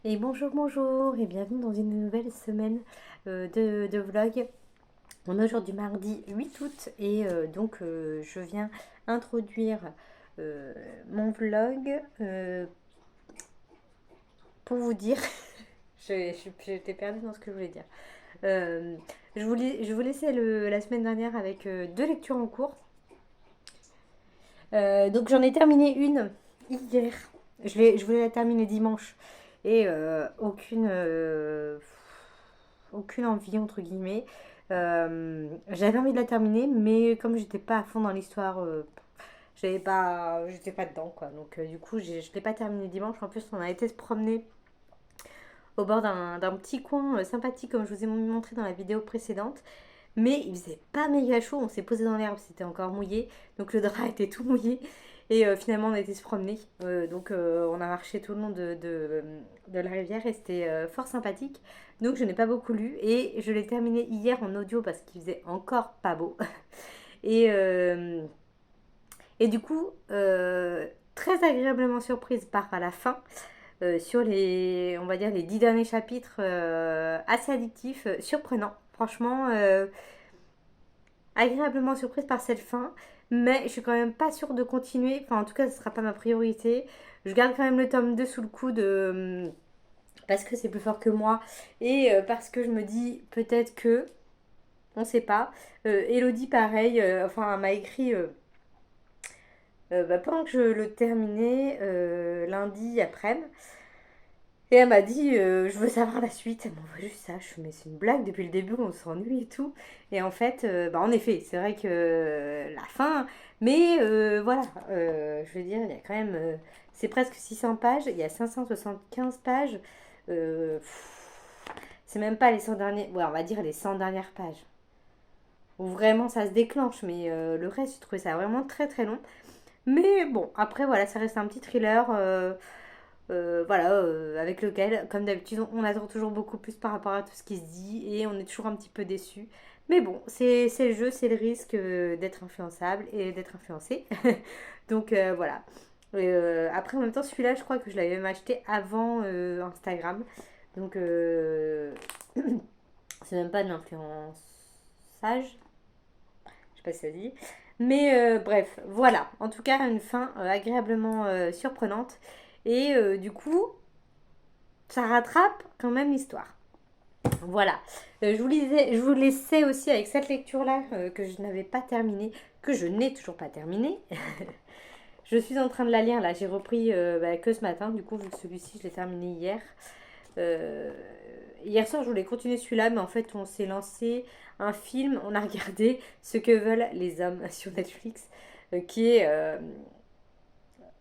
Et bonjour, bonjour et bienvenue dans une nouvelle semaine de vlog. On est aujourd'hui mardi 8 août et je viens introduire mon vlog pour vous dire, j'étais perdue dans ce que je voulais dire. Je vous laissais la semaine dernière avec 2 lectures en cours. Donc j'en ai terminé une hier, je voulais la terminer dimanche. Et aucune envie entre guillemets. J'avais envie de la terminer, mais comme j'étais pas à fond dans l'histoire, j'étais pas dedans quoi. Donc du coup je l'ai pas terminé dimanche. En plus on a été se promener au bord d'un petit coin sympathique comme je vous ai montré dans la vidéo précédente. Mais il faisait pas méga chaud, on s'est posé dans l'herbe, c'était encore mouillé, donc le drap était tout mouillé. Et finalement on a été se promener, on a marché tout le long de la rivière et c'était fort sympathique. Donc je n'ai pas beaucoup lu et je l'ai terminé hier en audio parce qu'il faisait encore pas beau. et, et du coup, très agréablement surprise par à la fin, sur on va dire les 10 derniers chapitres, assez addictifs, surprenants. Franchement, agréablement surprise par cette fin. Mais je suis quand même pas sûre de continuer. Enfin, en tout cas, ce sera pas ma priorité. Je garde quand même le tome 2 sous le coude parce que c'est plus fort que moi. Et parce que je me dis peut-être que... On sait pas. Elodie, pareil, m'a écrit... pendant que je le terminais lundi après-midi. Et elle m'a dit, je veux savoir la suite. Elle m'envoie juste ça. Je fais, mais c'est une blague, depuis le début, on s'ennuie et tout. Et en fait, en effet, c'est vrai que la fin... Mais voilà, je veux dire, il y a quand même... c'est presque 600 pages, il y a 575 pages. C'est même pas les 100 derniers... Ouais, on va dire les 100 dernières pages. Où vraiment ça se déclenche, mais le reste, je trouvais ça vraiment très très long. Mais bon, après, voilà, ça reste un petit thriller... avec lequel, comme d'habitude, on attend toujours beaucoup plus par rapport à tout ce qui se dit et on est toujours un petit peu déçu. Mais bon, c'est le jeu, c'est le risque d'être influençable et d'être influencé. Donc voilà. Après, en même temps, celui-là, je crois que je l'avais même acheté avant Instagram. Donc, c'est même pas de l'influençage. Je sais pas si ça se dit. Mais bref, voilà. En tout cas, une fin agréablement surprenante. Et du coup, ça rattrape quand même l'histoire. Voilà. Je vous laissais aussi avec cette lecture-là que je n'avais pas terminée, que je n'ai toujours pas terminée. Je suis en train de la lire là. J'ai repris que ce matin. Du coup, vu que celui-ci, je l'ai terminé hier. Euh, Hier soir, je voulais continuer celui-là, mais en fait, on s'est lancé un film. On a regardé Ce que veulent les hommes sur Netflix, qui est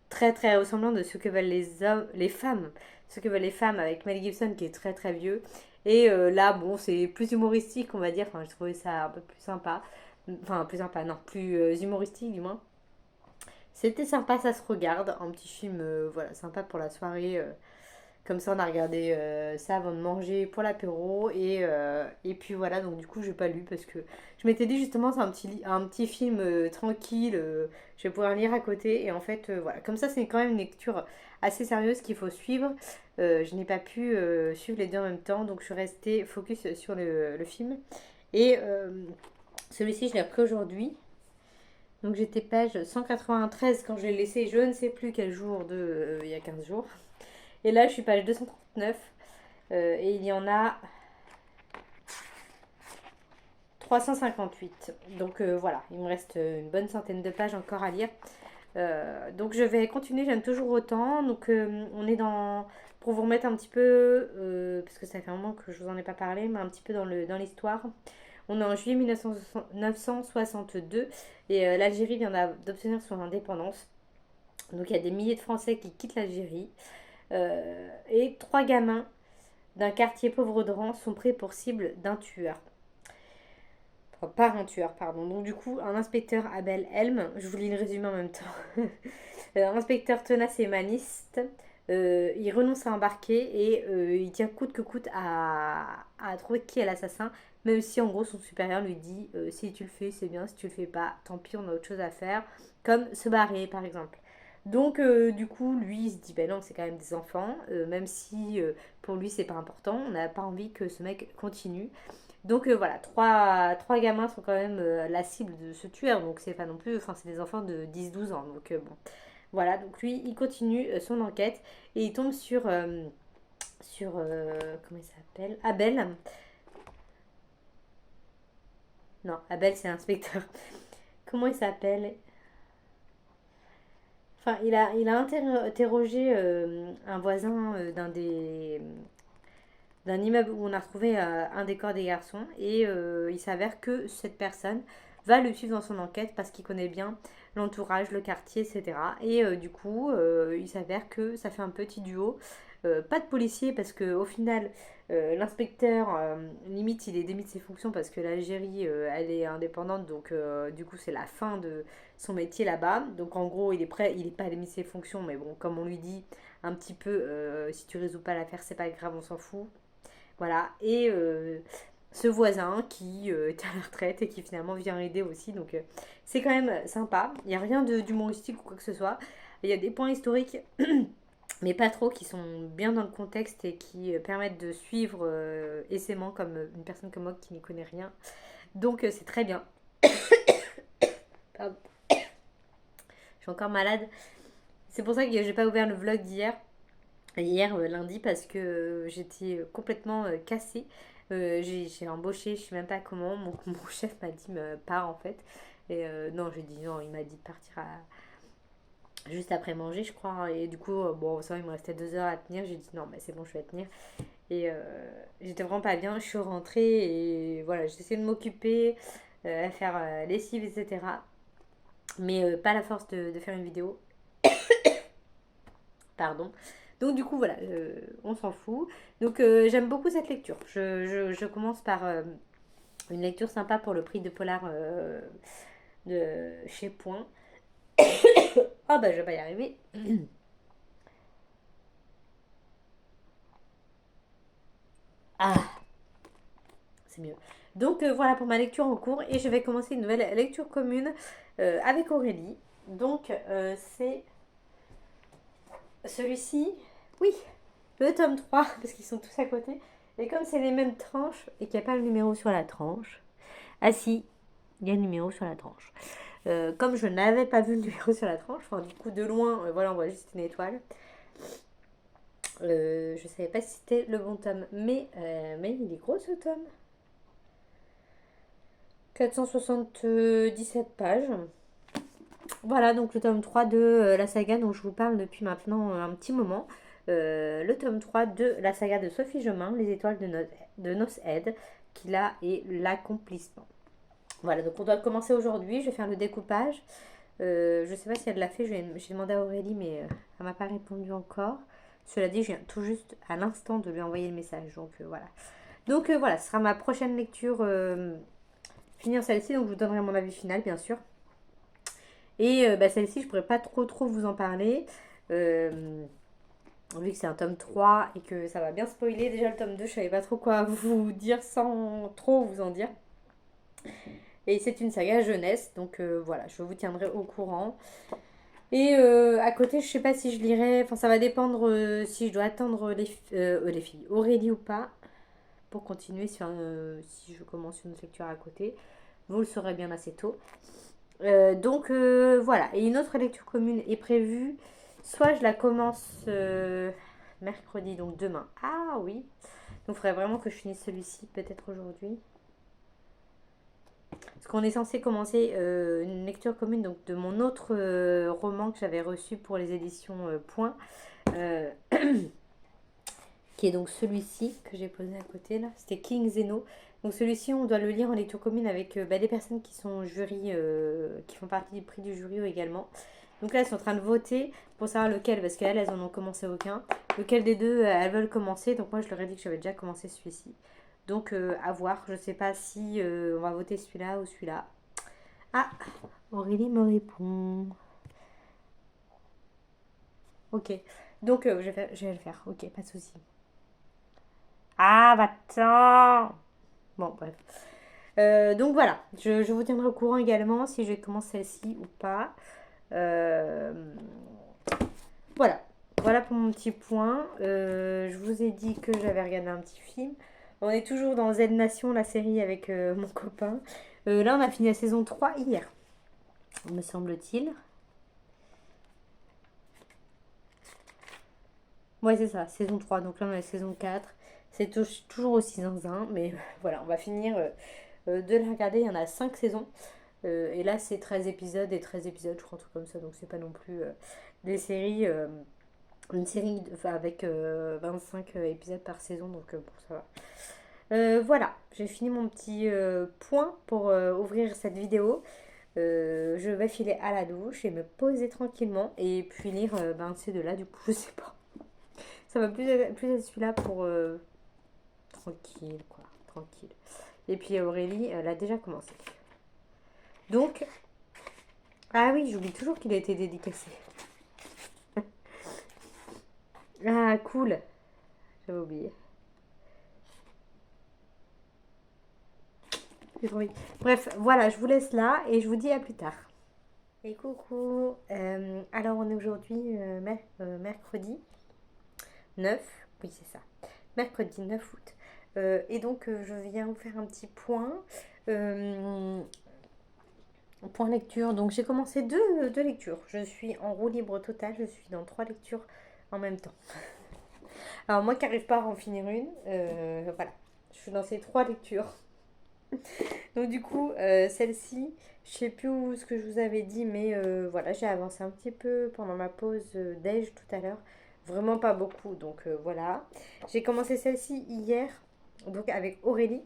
très très ressemblant de Ce que veulent les hommes, les femmes. Ce que veulent les femmes avec Mel Gibson, qui est très très vieux. Et là, bon, c'est plus humoristique, on va dire. Enfin, j'ai trouvé ça un peu plus sympa. Enfin, plus sympa, non, plus humoristique du moins. C'était sympa, ça se regarde. Un petit film, voilà, sympa pour la soirée. Comme ça, on a regardé ça avant de manger pour l'apéro. Et puis voilà, donc du coup, j'ai pas lu parce que je m'étais dit justement, c'est un petit film tranquille. Je vais pouvoir lire à côté. Et en fait, voilà, comme ça, c'est quand même une lecture assez sérieuse qu'il faut suivre. Je n'ai pas pu suivre les deux en même temps, donc je suis restée focus sur le film. Et celui-ci, je l'ai repris aujourd'hui. Donc j'étais page 193 quand je l'ai laissé, je ne sais plus quel jour il y a 15 jours. Et là, je suis page 239 et il y en a 358. Donc voilà, il me reste une bonne centaine de pages encore à lire. Donc je vais continuer, j'aime toujours autant. Donc on est dans, pour vous remettre un petit peu, parce que ça fait un moment que je vous en ai pas parlé, mais un petit peu dans l'histoire. On est en juillet 1962 et l'Algérie vient d'obtenir son indépendance. Donc il y a des milliers de Français qui quittent l'Algérie. Et trois gamins d'un quartier pauvre de Rouen sont pris pour cible d'un tueur. Enfin, par un tueur, pardon. Donc du coup, un inspecteur Abel Helm, je vous lis le résumé en même temps. Un inspecteur tenace et humaniste, il renonce à embarquer et il tient coûte que coûte à trouver qui est l'assassin, même si en gros son supérieur lui dit si tu le fais c'est bien, si tu le fais pas, tant pis, on a autre chose à faire, comme se barrer par exemple. Donc du coup lui il se dit ben non c'est quand même des enfants, même si pour lui c'est pas important, on n'a pas envie que ce mec continue. Donc voilà, trois gamins sont quand même la cible de ce tueur, donc c'est pas non plus, enfin c'est des enfants de 10 12 ans, donc bon. Voilà, donc lui, il continue son enquête et il tombe sur comment il s'appelle Abel. Non, Abel, c'est l'inspecteur. Comment il s'appelle? Enfin, il a interrogé un voisin d'un immeuble où on a retrouvé un des corps des garçons et il s'avère que cette personne va le suivre dans son enquête parce qu'il connaît bien l'entourage, le quartier, etc. Et du coup, il s'avère que ça fait un petit duo. Pas de policier parce que au final, l'inspecteur, limite, il est démis de ses fonctions parce que l'Algérie, elle est indépendante, donc du coup, c'est la fin de son métier là-bas. Donc en gros, il est prêt, il est pas démis de ses fonctions, mais bon, comme on lui dit un petit peu, si tu résous pas l'affaire, c'est pas grave, on s'en fout. Voilà, et ce voisin qui est à la retraite et qui finalement vient aider aussi. Donc c'est quand même sympa. Il n'y a rien d'humoristique ou quoi que ce soit. Il y a des points historiques, mais pas trop, qui sont bien dans le contexte et qui permettent de suivre aisément comme une personne comme moi qui n'y connaît rien. Donc c'est très bien. Pardon, je suis encore malade. C'est pour ça que j'ai pas ouvert le vlog d'hier. Hier lundi parce que j'étais complètement cassée. J'ai embauché, je sais même pas comment. Mon chef m'a dit pars en fait. Et non, j'ai dit non, il m'a dit de partir juste après manger, je crois. Et du coup, bon, ça, il me restait 2 heures à tenir. J'ai dit non, mais c'est bon, je vais tenir. Et j'étais vraiment pas bien. Je suis rentrée et voilà, j'ai essayé de m'occuper, à faire lessive, etc. Mais pas la force de faire une vidéo. Pardon. Donc du coup voilà, on s'en fout. Donc j'aime beaucoup cette lecture. Je commence par une lecture sympa pour le prix de polar de chez Point. Ah bah je vais pas y arriver. Ah, c'est mieux. Donc voilà pour ma lecture en cours et je vais commencer une nouvelle lecture commune avec Aurélie. Donc c'est celui-ci, oui, le tome 3, parce qu'ils sont tous à côté. Et comme c'est les mêmes tranches et qu'il n'y a pas le numéro sur la tranche, ah si, il y a le numéro sur la tranche. Comme je n'avais pas vu le numéro sur la tranche, enfin du coup de loin, voilà, on voit juste une étoile. Je ne savais pas si c'était le bon tome, mais il est gros ce tome. 477 pages. Voilà, donc le tome 3 de la saga dont je vous parle depuis maintenant un petit moment. Le tome 3 de la saga de Sophie Jomain, Les étoiles de Nos Head, qui là est l'accomplissement. Voilà, donc on doit commencer aujourd'hui. Je vais faire le découpage. Je ne sais pas si elle l'a fait. J'ai demandé à Aurélie, mais elle m'a pas répondu encore. Cela dit, je viens tout juste à l'instant de lui envoyer le message. Donc voilà. Donc voilà, ce sera ma prochaine lecture. Finir celle-ci, donc je vous donnerai mon avis final, bien sûr. Et celle-ci, je pourrais pas trop vous en parler. Vu que c'est un tome 3 et que ça va bien spoiler. Déjà, le tome 2, je savais pas trop quoi vous dire sans trop vous en dire. Et c'est une saga jeunesse, donc voilà, je vous tiendrai au courant. Et à côté, je sais pas si je lirai, enfin ça va dépendre si je dois attendre les filles, Aurélie ou pas, pour continuer si je commence une autre lecture à côté. Vous le saurez bien assez tôt. Donc voilà, et une autre lecture commune est prévue. Soit je la commence mercredi, donc demain. Ah oui, donc il faudrait vraiment que je finisse celui-ci peut-être aujourd'hui. Parce qu'on est censé commencer une lecture commune donc, de mon autre roman que j'avais reçu pour les éditions Point. euh, qui est donc celui-ci que j'ai posé à côté là. C'était King Zeno. Donc celui-ci, on doit le lire en lecture commune avec des personnes qui sont jury, qui font partie du prix du jury également. Donc là, elles sont en train de voter pour savoir lequel, parce qu'elles, elles en ont commencé aucun. Lequel des deux elles veulent commencer. Donc moi, je leur ai dit que j'avais déjà commencé celui-ci. Donc à voir. Je sais pas si on va voter celui-là ou celui-là. Ah, Aurélie me répond. Ok. Donc je vais le faire. Ok, pas de souci. Ah, va-t'en. Bon, bref. Donc voilà, je vous tiendrai au courant également si je commence celle-ci ou pas. Euh, voilà, voilà pour mon petit point. Je vous ai dit que j'avais regardé un petit film. On est toujours dans Z Nation, la série avec mon copain. Là, on a fini la saison 3 hier, me semble-t-il. Ouais, c'est ça, saison 3. Donc là, on est à la saison 4. C'est toujours aussi zinzin, mais voilà, on va finir de la regarder. Il y en a 5 saisons. Et là, c'est 13 épisodes et 13 épisodes, je crois, un truc comme ça. Donc, c'est pas non plus des séries. Une série avec 25 épisodes par saison. Donc, bon, ça va. Voilà, j'ai fini mon petit point pour ouvrir cette vidéo. Je vais filer à la douche et me poser tranquillement. Et puis lire ces deux-là, du coup, je sais pas. Ça va plus être celui-là pour tranquille, quoi. Tranquille. Et puis Aurélie, elle a déjà commencé. Donc, ah oui, j'oublie toujours qu'il a été dédicacé. Ah, cool. J'avais oublié. J'ai trop envie. Bref, voilà, je vous laisse là et je vous dis à plus tard. Et coucou. Alors, on est aujourd'hui mercredi 9. Oui, c'est ça. Mercredi 9 août. Et donc, je viens vous faire un petit point. Euh, Point lecture. Donc, j'ai commencé deux lectures. Je suis en roue libre totale. Je suis dans 3 lectures en même temps. Alors, moi qui n'arrive pas à en finir une, voilà. Je suis dans ces 3 lectures. Donc du coup, celle-ci, je sais plus ce que je vous avais dit, mais voilà, j'ai avancé un petit peu pendant ma pause déj tout à l'heure. Vraiment pas beaucoup, donc voilà. J'ai commencé celle-ci hier, donc avec Aurélie.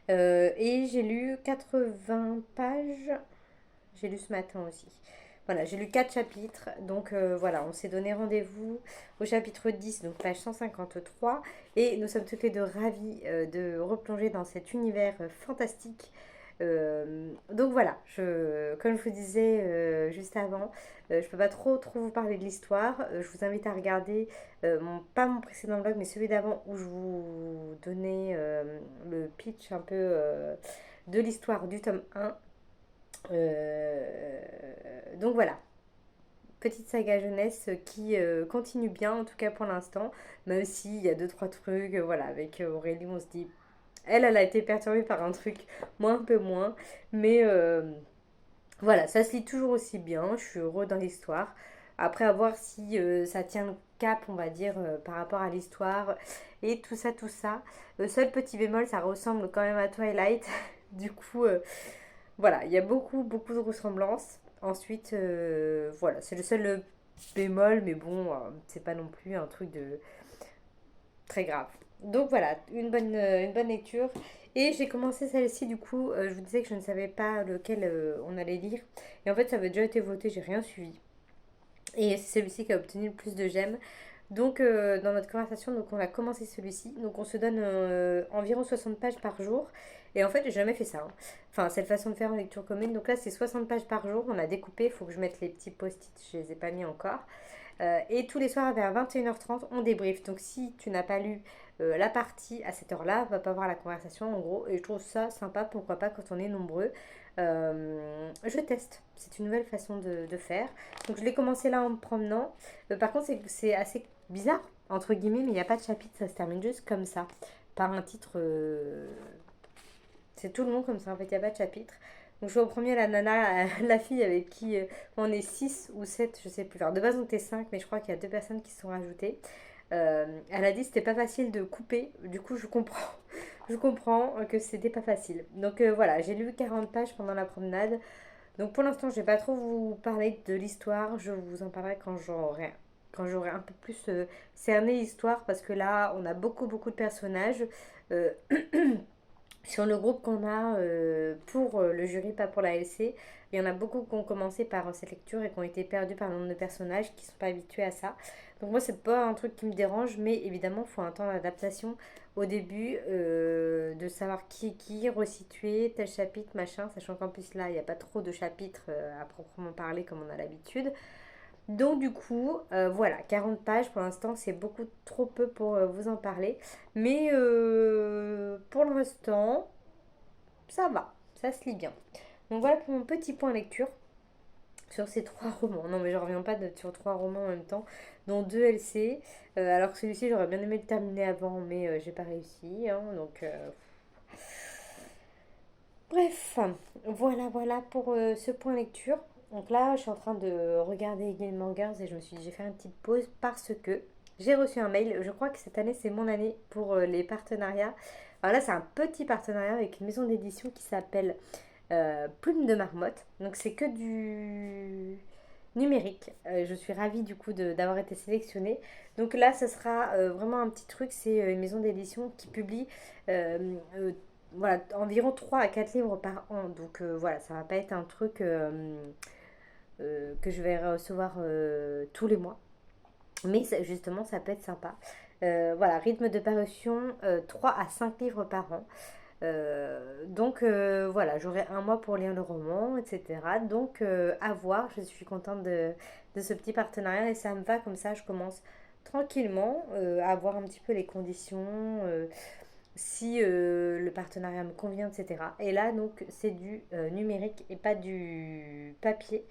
Et j'ai lu 80 pages. J'ai lu ce matin aussi. Voilà, j'ai lu 4 chapitres. Donc voilà, on s'est donné rendez-vous au chapitre 10, donc page 153. Et nous sommes toutes les deux ravis de replonger dans cet univers fantastique. Donc voilà, comme je vous disais juste avant, je ne peux pas trop vous parler de l'histoire. Je vous invite à regarder, pas mon précédent vlog, mais celui d'avant où je vous donnais le pitch un peu de l'histoire du tome 1. Donc voilà. petite saga jeunesse qui continue bien, en tout cas pour l'instant, même s'il y a deux, trois trucs, voilà, avec Aurélie, on se dit, elle a été perturbée par un truc, moi un peu moins, mais voilà, ça se lit toujours aussi bien, je suis heureux dans l'histoire. Après, à voir si ça tient le cap, on va dire, par rapport à l'histoire et tout ça, tout ça. Le seul petit bémol, ça ressemble quand même à Twilight. Du coup, voilà, il y a beaucoup, beaucoup de ressemblances. Ensuite, voilà, c'est le seul bémol, mais bon, c'est pas non plus un truc de très grave. Donc voilà, une bonne lecture. Et j'ai commencé celle-ci, du coup, je vous disais que je ne savais pas lequel on allait lire. Et en fait, ça avait déjà été voté, j'ai rien suivi. Et c'est celui-ci qui a obtenu le plus de j'aime. Donc, dans notre conversation, donc on a commencé celui-ci. Donc, on se donne environ 60 pages par jour. Et en fait, j'ai jamais fait ça, hein. Enfin, c'est la façon de faire en lecture commune. Donc là, c'est 60 pages par jour. On a découpé. Il faut que je mette les petits post-it. Je les ai pas mis encore. Et tous les soirs vers 21h30, on débrief. Donc si tu n'as pas lu la partie à cette heure-là, va pas voir la conversation en gros. Et je trouve ça sympa, pourquoi pas quand on est nombreux. Je teste. C'est une nouvelle façon de faire. Donc je l'ai commencé là en me promenant. Par contre, c'est assez bizarre, entre guillemets, mais il n'y a pas de chapitre. Ça se termine juste comme ça. Par un titre. C'est tout le long comme ça, en fait, il n'y a pas de chapitre. Donc je vais au premier, la nana, la fille avec qui on est 6 ou 7 je sais plus. Alors de base on était 5 mais je crois qu'il y a deux personnes qui se sont rajoutées. Elle a dit que c'était pas facile de couper, du coup je comprends. Je comprends que c'était pas facile. Donc voilà, j'ai lu 40 pages pendant la promenade. Donc pour l'instant je vais pas trop vous parler de l'histoire, je vous en parlerai quand j'aurai un peu plus cerné l'histoire parce que là on a beaucoup beaucoup de personnages. Euh, Sur le groupe qu'on a pour le jury, pas pour la LC, il y en a beaucoup qui ont commencé par cette lecture et qui ont été perdus par le nombre de personnages qui ne sont pas habitués à ça. Donc moi, c'est pas un truc qui me dérange, mais évidemment, il faut un temps d'adaptation au début, de savoir qui est qui, resituer tel chapitre, machin, sachant qu'en plus là, il n'y a pas trop de chapitres à proprement parler comme on a l'habitude. Donc du coup, voilà, 40 pages pour l'instant, c'est beaucoup trop peu pour vous en parler. Mais pour l'instant, ça va, ça se lit bien. Donc voilà pour mon petit point lecture sur ces trois romans. Non mais je reviens pas sur trois romans en même temps, dont deux LC. Alors que celui-ci, j'aurais bien aimé le terminer avant, mais j'ai pas réussi, hein, donc bref, voilà, voilà pour ce point lecture. Donc là, je suis en train de regarder Gilmore Girls et je me suis dit, j'ai fait une petite pause parce que j'ai reçu un mail. Je crois que cette année, c'est mon année pour les partenariats. Alors là, c'est un petit partenariat avec une maison d'édition qui s'appelle Plume de Marmotte. Donc c'est que du numérique. Je suis ravie du coup d'avoir été sélectionnée. Donc là, ce sera vraiment un petit truc. C'est une maison d'édition qui publie euh, voilà, environ 3 à 4 livres par an. Donc voilà, ça va pas être un truc que je vais recevoir tous les mois. Mais justement, ça peut être sympa. Voilà, rythme de parution 3 à 5 livres par an. Donc voilà, j'aurai un mois pour lire le roman, etc. Donc à voir, je suis contente de ce petit partenariat et ça me va comme ça, je commence tranquillement à voir un petit peu les conditions, si le partenariat me convient, etc. Et là, donc, c'est du numérique et pas du papier.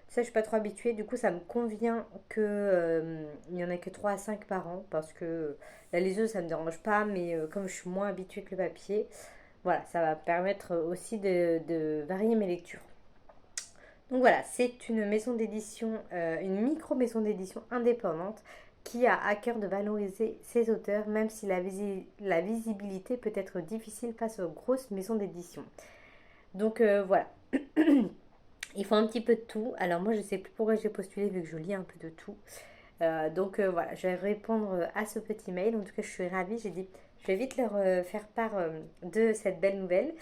Ça, je suis pas trop habituée. Du coup, ça me convient que il n'y en a que 3 à 5 par an parce que la liseuse, ça me dérange pas. Mais comme je suis moins habituée que le papier, voilà, ça va permettre aussi de varier mes lectures. Donc voilà, c'est une maison d'édition, une micro maison d'édition indépendante qui a à cœur de valoriser ses auteurs, même si la visibilité peut être difficile face aux grosses maisons d'édition. Donc voilà, il faut un petit peu de tout. Alors moi, je sais plus pourquoi j'ai postulé vu que je lis un peu de tout. Donc voilà, je vais répondre à ce petit mail. En tout cas, je suis ravie. J'ai dit, je vais vite leur faire part de cette belle nouvelle.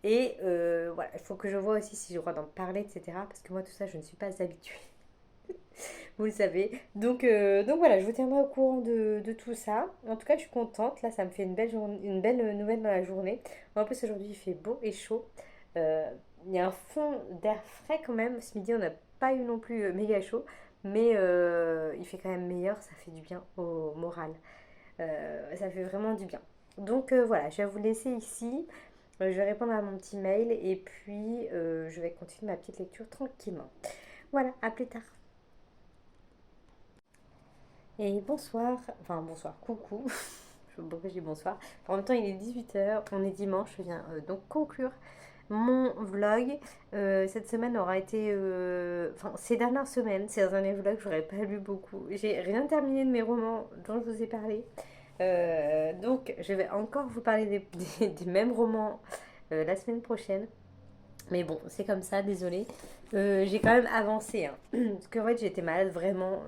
Et voilà, il faut que je vois aussi si j'ai le droit d'en parler, etc. Parce que moi, tout ça, je ne suis pas habituée. Vous le savez. Donc voilà, je vous tiendrai au courant de tout ça. En tout cas, je suis contente. Là, ça me fait une belle, une belle nouvelle dans la journée. En plus, aujourd'hui, il fait beau et chaud. Euh, il y a un fond d'air frais quand même. Ce midi, on n'a pas eu non plus méga chaud. Mais il fait quand même meilleur. Ça fait du bien au moral. Ça fait vraiment du bien. Donc voilà, je vais vous laisser ici. Je vais répondre à mon petit mail et puis je vais continuer ma petite lecture tranquillement. Voilà, à plus tard. Et bonsoir, enfin bonsoir, coucou, je sais pas pourquoi je dis bonsoir. En même temps, il est 18 h, on est dimanche, je viens donc conclure mon vlog. Cette semaine aura été, enfin ces dernières semaines, ces derniers vlogs, j'aurais pas lu beaucoup. J'ai rien terminé de mes romans dont je vous ai parlé. Donc je vais encore vous parler des mêmes romans la semaine prochaine. Mais bon, c'est comme ça, désolée. J'ai quand même avancé, hein. Parce qu'en fait, j'étais malade vraiment.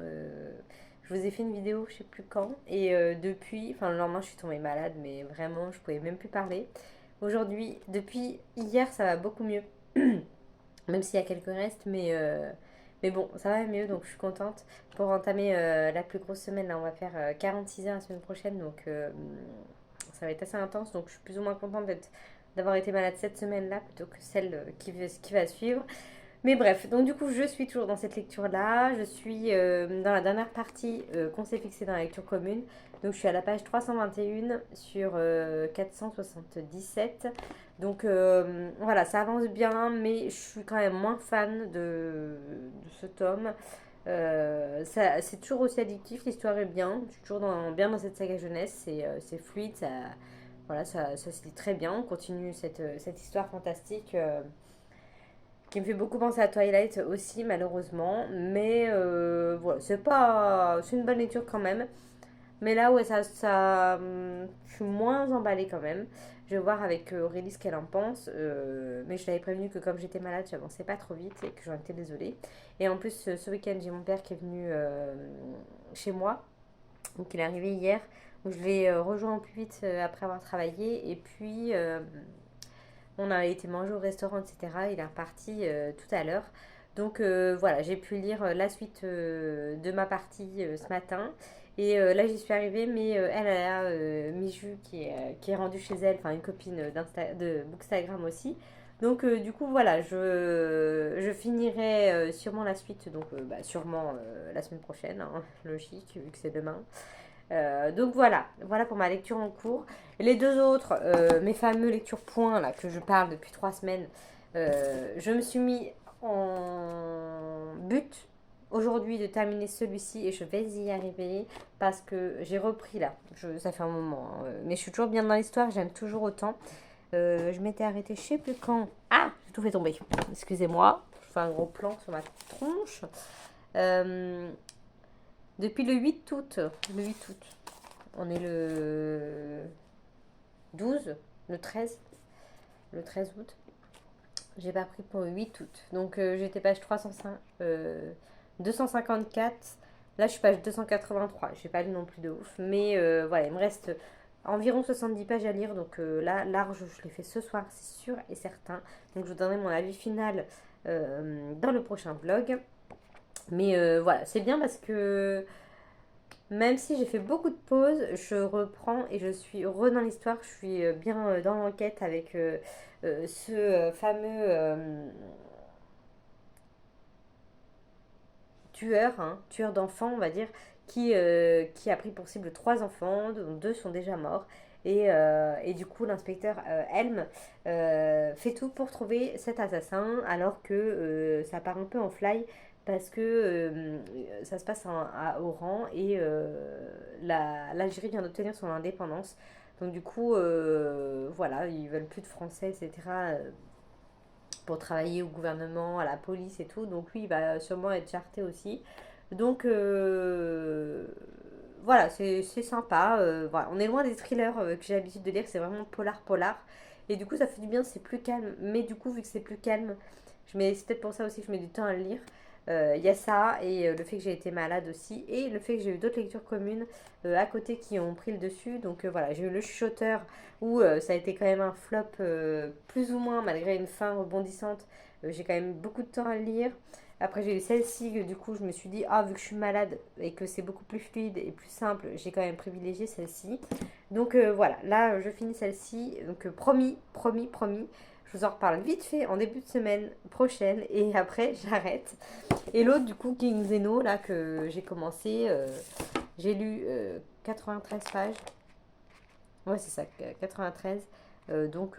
Je vous ai fait une vidéo, je sais plus quand. Et depuis, enfin, le lendemain, je suis tombée malade, mais vraiment, je pouvais même plus parler. Aujourd'hui, depuis hier, ça va beaucoup mieux. Même s'il y a quelques restes, mais bon, ça va mieux, donc je suis contente. Pour entamer la plus grosse semaine, là, on va faire 46 heures la semaine prochaine, donc ça va être assez intense. Donc je suis plus ou moins contente d'avoir été malade cette semaine-là plutôt que celle qui va suivre. Mais bref, donc du coup, je suis toujours dans cette lecture-là. Je suis dans la dernière partie qu'on s'est fixée dans la lecture commune. Donc je suis à la page 321 sur 477. Donc voilà, ça avance bien, mais je suis quand même moins fan de ce tome. C'est toujours aussi addictif, l'histoire est bien. Je suis toujours bien dans cette saga jeunesse, c'est fluide, voilà, ça se lit très bien. On continue cette histoire fantastique qui me fait beaucoup penser à Twilight aussi, malheureusement. Mais voilà, c'est une bonne lecture quand même. Mais là, ouais, je suis moins emballée quand même. Je vais voir avec Aurélie ce qu'elle en pense. Mais je l'avais prévenu que comme j'étais malade, j'avançais pas trop vite et que j'en étais désolée. Et en plus, ce week-end, j'ai mon père qui est venu chez moi. Donc, il est arrivé hier. Donc, je l'ai rejoint au plus vite après avoir travaillé. Et puis, on a été manger au restaurant, etc. Il est reparti tout à l'heure. Donc voilà, j'ai pu lire la suite de ma partie ce matin. Et là, j'y suis arrivée, mais elle a Miju qui est rendue chez elle, enfin une copine de Bookstagram aussi. Donc du coup, voilà, je finirai sûrement la suite, donc bah, sûrement la semaine prochaine, hein, logique, vu que c'est demain. Donc voilà pour ma lecture en cours. Les deux autres, mes fameux lectures points là que je parle depuis 3 semaines, je me suis mis en but aujourd'hui de terminer celui-ci et je vais y arriver parce que j'ai repris là. Ça fait un moment, hein, mais je suis toujours bien dans l'histoire, j'aime toujours autant. Je m'étais arrêtée, je sais plus quand. Ah, j'ai tout fait tomber. Excusez-moi, je fais un gros plan sur ma tronche. Euh, Depuis le 8 août. Le 8 août. On est le 12, le 13, le 13 août. J'ai pas pris pour le 8 août. Donc j'étais page 305, 254. Là je suis page 283. J'ai pas lu non plus de ouf. Mais voilà, il me reste environ 70 pages à lire. Donc là, large, je l'ai fait ce soir, c'est sûr et certain. Donc je vous donnerai mon avis final dans le prochain vlog. Mais voilà, c'est bien parce que même si j'ai fait beaucoup de pauses, je reprends et je suis re dans l'histoire. Je suis bien dans l'enquête avec ce fameux tueur, hein, tueur d'enfants, on va dire, qui a pris pour cible 3 enfants, dont 2 sont déjà morts. Et du coup, l'inspecteur Helm fait tout pour trouver cet assassin, alors que ça part un peu en fly parce que ça se passe à Oran et l'Algérie vient d'obtenir son indépendance. Donc du coup, voilà, ils veulent plus de Français, etc. Pour travailler au gouvernement, à la police et tout. Donc lui, il va sûrement être charté aussi. Donc voilà, c'est sympa. Voilà. On est loin des thrillers que j'ai l'habitude de lire, c'est vraiment polar. Et du coup, ça fait du bien, c'est plus calme. Mais du coup, vu que c'est plus calme, c'est peut-être pour ça aussi que je mets du temps à le lire. Il y a ça et le fait que j'ai été malade aussi et le fait que j'ai eu d'autres lectures communes à côté qui ont pris le dessus. Donc voilà, j'ai eu le chuchoteur où ça a été quand même un flop plus ou moins malgré une fin rebondissante. J'ai quand même beaucoup de temps à le lire. Après j'ai eu celle-ci, du coup je me suis dit, ah vu que je suis malade et que c'est beaucoup plus fluide et plus simple, j'ai quand même privilégié celle-ci. Donc voilà, là je finis celle-ci. Donc promis, je vous en reparle vite fait en début de semaine prochaine et après j'arrête. Et l'autre du coup King Zeno là que j'ai commencé, j'ai lu 93 pages. Ouais, c'est ça, 93. Donc,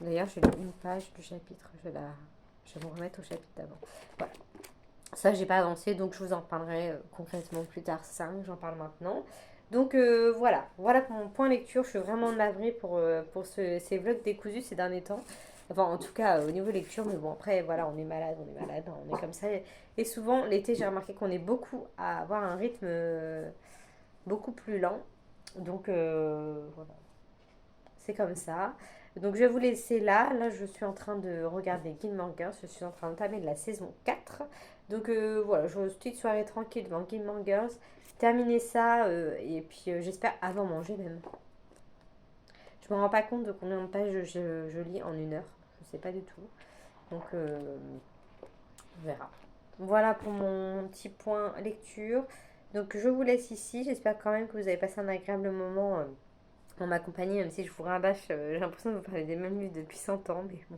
d'ailleurs, j'ai lu une page du chapitre. Je vais me remettre au chapitre d'avant. Voilà. Ça, j'ai pas avancé, donc je vous en parlerai concrètement plus tard. Ça, j'en parle maintenant. Donc voilà, voilà pour mon point lecture. Je suis vraiment navrée pour ces vlogs décousus ces derniers temps. Enfin, en tout cas, au niveau lecture, mais bon, après, voilà, on est malade, hein, on est comme ça. Et souvent, l'été, j'ai remarqué qu'on est beaucoup à avoir un rythme beaucoup plus lent. Donc voilà, c'est comme ça. Donc je vais vous laisser là. Là, je suis en train de regarder Gilmore Girls. Je suis en train d'entamer de la saison 4. Donc voilà, je une petite soirée tranquille devant Gilmore Girls. Terminer ça et puis j'espère avant manger même. Je me rends pas compte de combien de pages je lis en 1 heure. Je sais pas du tout. Donc on verra. Voilà pour mon petit point lecture. Donc je vous laisse ici. J'espère quand même que vous avez passé un agréable moment en ma compagnie, même si je vous rabâche. J'ai l'impression de vous parler des mêmes livres depuis 100 ans. Mais bon,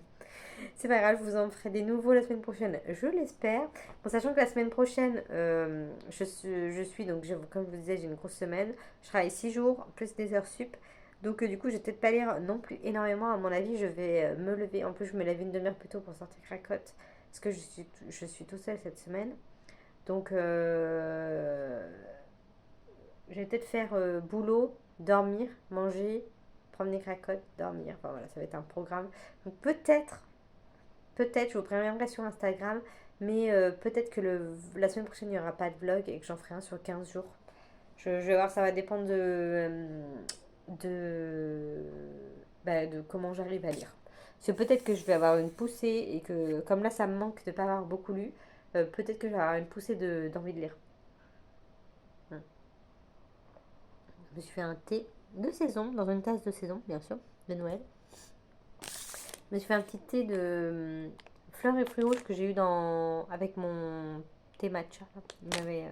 c'est pas grave, je vous en ferai des nouveaux la semaine prochaine, je l'espère. Bon, sachant que la semaine prochaine, je suis donc, comme je vous disais, j'ai une grosse semaine. Je travaille 6 jours, plus des heures sup. Donc, du coup, je vais peut-être pas lire non plus énormément. À mon avis, je vais me lever. En plus, je me lève une demi-heure plus tôt pour sortir cracotte. Parce que je suis tout seule cette semaine. Donc, je vais peut-être faire boulot, dormir, manger, promener cracotte, dormir. Enfin voilà, ça va être un programme. Donc, peut-être, je vous préviendrai sur Instagram, mais peut-être que la semaine prochaine, il n'y aura pas de vlog et que j'en ferai un sur 15 jours. Je vais voir, ça va dépendre de, de comment j'arrive à lire. C'est peut-être que je vais avoir une poussée et que, comme là, ça me manque de ne pas avoir beaucoup lu, peut-être que je vais avoir une poussée d'envie de lire. Hmm. Je me suis fait un thé de saison, dans une tasse de saison, bien sûr, de Noël. Je me suis fait un petit thé de fleurs et fruits rouges que j'ai eu avec mon thé matcha. Il m'avait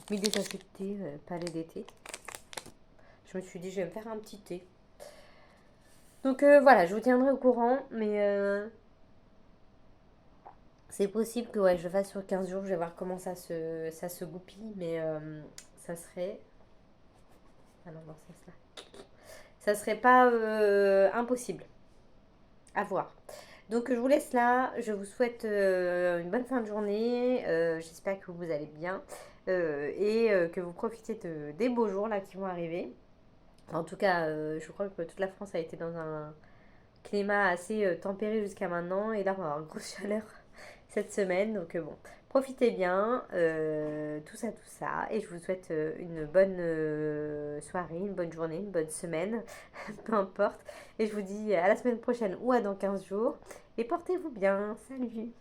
mis des sachets de thé, palais d'été. Je me suis dit, je vais me faire un petit thé. Donc voilà, je vous tiendrai au courant, mais c'est possible que ouais, je le fasse sur 15 jours. Je vais voir comment ça se goupille, mais ça serait. Ah non, dans ce sens-là. Ça serait pas impossible. À voir. Donc je vous laisse là. Je vous souhaite une bonne fin de journée. J'espère que vous allez bien et que vous profitez des beaux jours là qui vont arriver. En tout cas, je crois que toute la France a été dans un climat assez tempéré jusqu'à maintenant. Et là, on va avoir une grosse chaleur cette semaine. Donc bon, profitez bien. Tout ça, tout ça. Et je vous souhaite une bonne soirée, une bonne journée, une bonne semaine. Peu importe. Et je vous dis à la semaine prochaine ou à dans 15 jours. Et portez-vous bien. Salut!